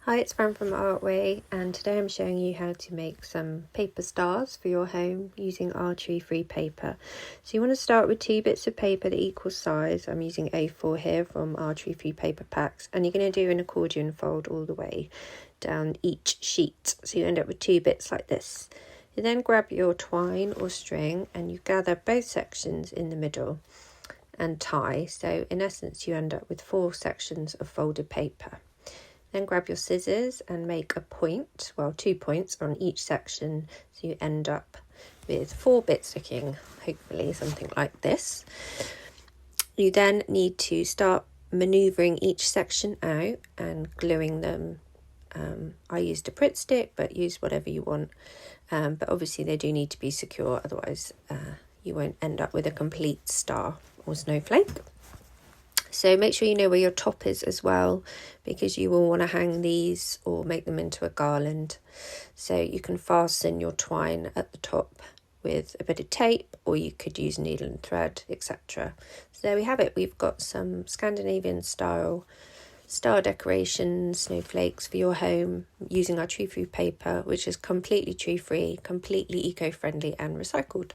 Hi, it's Fran from Artway, and today I'm showing you how to make some paper stars for your home using our tree-free paper. So you want to start with 2 bits of paper that equal size. I'm using A4 here from our tree-free paper packs, and you're going to do an accordion fold all the way down each sheet. So you end up with 2 bits like this. You then grab your twine or string and you gather both sections in the middle and tie. So in essence you end up with 4 sections of folded paper. Then grab your scissors and make a point, well 2 points on each section, so you end up with 4 bits looking, hopefully something like this. You then need to start manoeuvring each section out and gluing them. I used a Pritt stick, but use whatever you want, but obviously they do need to be secure, otherwise you won't end up with a complete star or snowflake. So make sure you know where your top is as well, because you will want to hang these or make them into a garland. So you can fasten your twine at the top with a bit of tape, or you could use needle and thread, etc. So there we have it. We've got some Scandinavian style star decorations, snowflakes for your home using our tree-free paper, which is completely tree-free, completely eco-friendly and recycled.